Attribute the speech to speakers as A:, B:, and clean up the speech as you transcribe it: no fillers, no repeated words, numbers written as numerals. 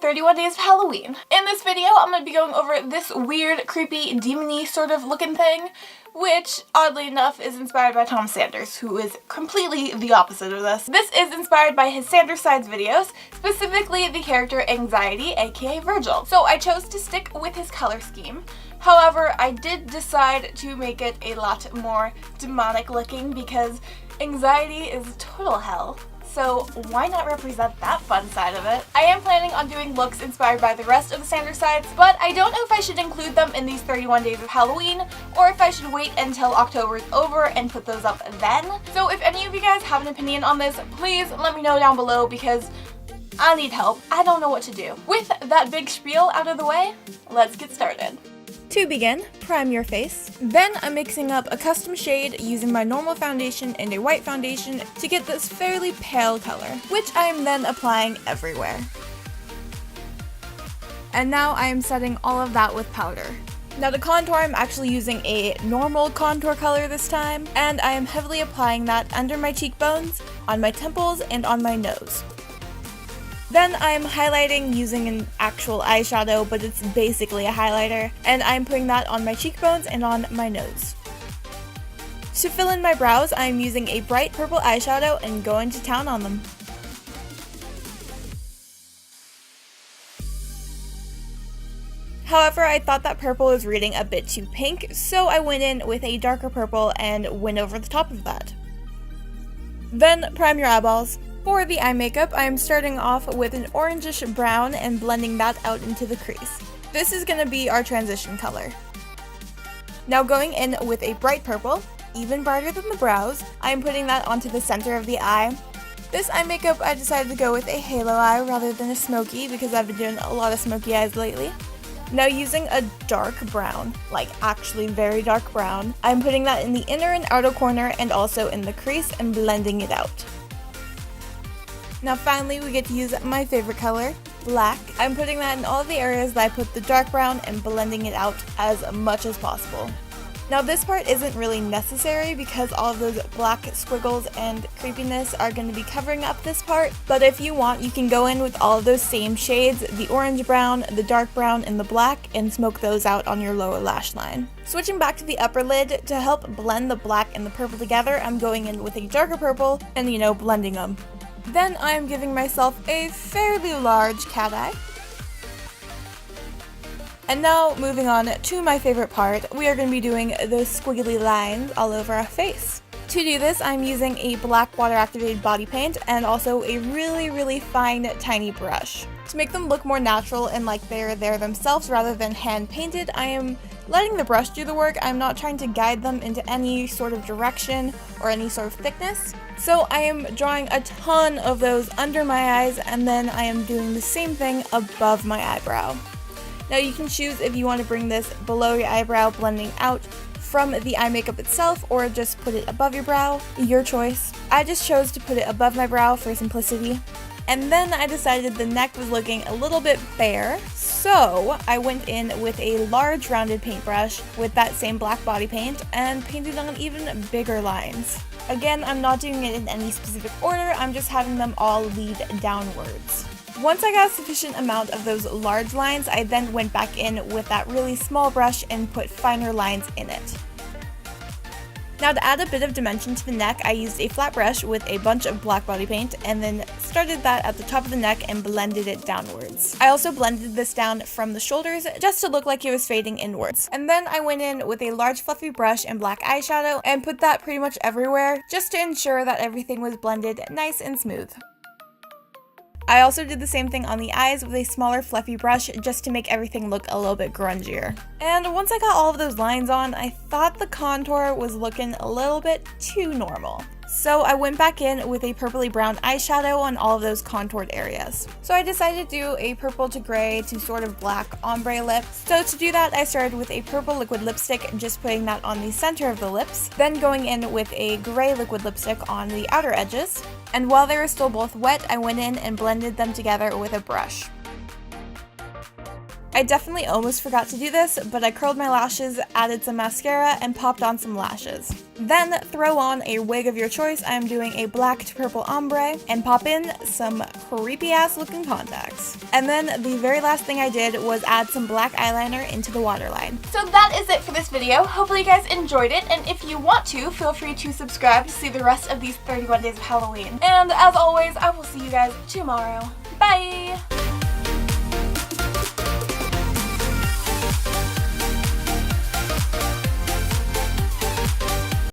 A: 31 Days of Halloween. In this video, I'm going to be going over this weird, creepy, demon-y sort of looking thing, which, oddly enough, is inspired by Tom Sanders, who is completely the opposite of this. This is inspired by his Sanders Sides videos, specifically the character Anxiety, aka Virgil. So I chose to stick with his color scheme. However, I did decide to make it a lot more demonic looking because Anxiety is total hell. So why not represent that fun side of it? I am planning on doing looks inspired by the rest of the Sanders Sides, but I don't know if I should include them in these 31 Days of Halloween, or if I should wait until October is over and put those up then. So if any of you guys have an opinion on this, please let me know down below because I need help. I don't know what to do. With that big spiel out of the way, let's get started. To begin, prime your face. Then I'm mixing up a custom shade using my normal foundation and a white foundation to get this fairly pale color, which I am then applying everywhere. And now I am setting all of that with powder. Now to contour, I'm actually using a normal contour color this time, and I am heavily applying that under my cheekbones, on my temples, and on my nose. Then I'm highlighting using an actual eyeshadow, but it's basically a highlighter, and I'm putting that on my cheekbones and on my nose. To fill in my brows, I'm using a bright purple eyeshadow and going to town on them. However, I thought that purple was reading a bit too pink, so I went in with a darker purple and went over the top of that. Then prime your eyeballs. For the eye makeup, I am starting off with an orangish brown and blending that out into the crease. This is going to be our transition color. Now going in with a bright purple, even brighter than the brows, I am putting that onto the center of the eye. This eye makeup, I decided to go with a halo eye rather than a smoky because I've been doing a lot of smoky eyes lately. Now using a dark brown, like actually very dark brown, I'm putting that in the inner and outer corner and also in the crease and blending it out. Now finally we get to use my favorite color, black. I'm putting that in all of the areas that I put the dark brown and blending it out as much as possible. Now this part isn't really necessary because all of those black squiggles and creepiness are going to be covering up this part, but if you want, you can go in with all of those same shades, the orange brown, the dark brown, and the black, and smoke those out on your lower lash line. Switching back to the upper lid, to help blend the black and the purple together, I'm going in with a darker purple and, blending them. Then I am giving myself a fairly large cat eye. And now moving on to my favorite part, we are going to be doing those squiggly lines all over our face. To do this, I'm using a black water activated body paint and also a really fine tiny brush. To make them look more natural and like they're there themselves rather than hand painted, I am letting the brush do the work. I'm not trying to guide them into any sort of direction or any sort of thickness. So I am drawing a ton of those under my eyes, and then I am doing the same thing above my eyebrow. Now you can choose if you want to bring this below your eyebrow, blending out from the eye makeup itself, or just put it above your brow, your choice. I just chose to put it above my brow for simplicity. And then I decided the neck was looking a little bit bare, so I went in with a large rounded paintbrush with that same black body paint and painted on even bigger lines. Again, I'm not doing it in any specific order, I'm just having them all lead downwards. Once I got a sufficient amount of those large lines, I then went back in with that really small brush and put finer lines in it. Now to add a bit of dimension to the neck, I used a flat brush with a bunch of black body paint and then started that at the top of the neck and blended it downwards. I also blended this down from the shoulders just to look like it was fading inwards. And then I went in with a large fluffy brush and black eyeshadow and put that pretty much everywhere just to ensure that everything was blended nice and smooth. I also did the same thing on the eyes with a smaller fluffy brush just to make everything look a little bit grungier. And once I got all of those lines on, I thought the contour was looking a little bit too normal. So I went back in with a purpley brown eyeshadow on all of those contoured areas. So I decided to do a purple to gray to sort of black ombre lip. So to do that, I started with a purple liquid lipstick, just putting that on the center of the lips, then going in with a gray liquid lipstick on the outer edges. And while they were still both wet, I went in and blended them together with a brush. I definitely almost forgot to do this, but I curled my lashes, added some mascara, and popped on some lashes. Then throw on a wig of your choice. I'm doing a black to purple ombre, and pop in some creepy ass looking contacts. And then the very last thing I did was add some black eyeliner into the waterline. So that is it for this video. Hopefully you guys enjoyed it, and if you want to, feel free to subscribe to see the rest of these 31 days of Halloween. And as always, I will see you guys tomorrow. Bye!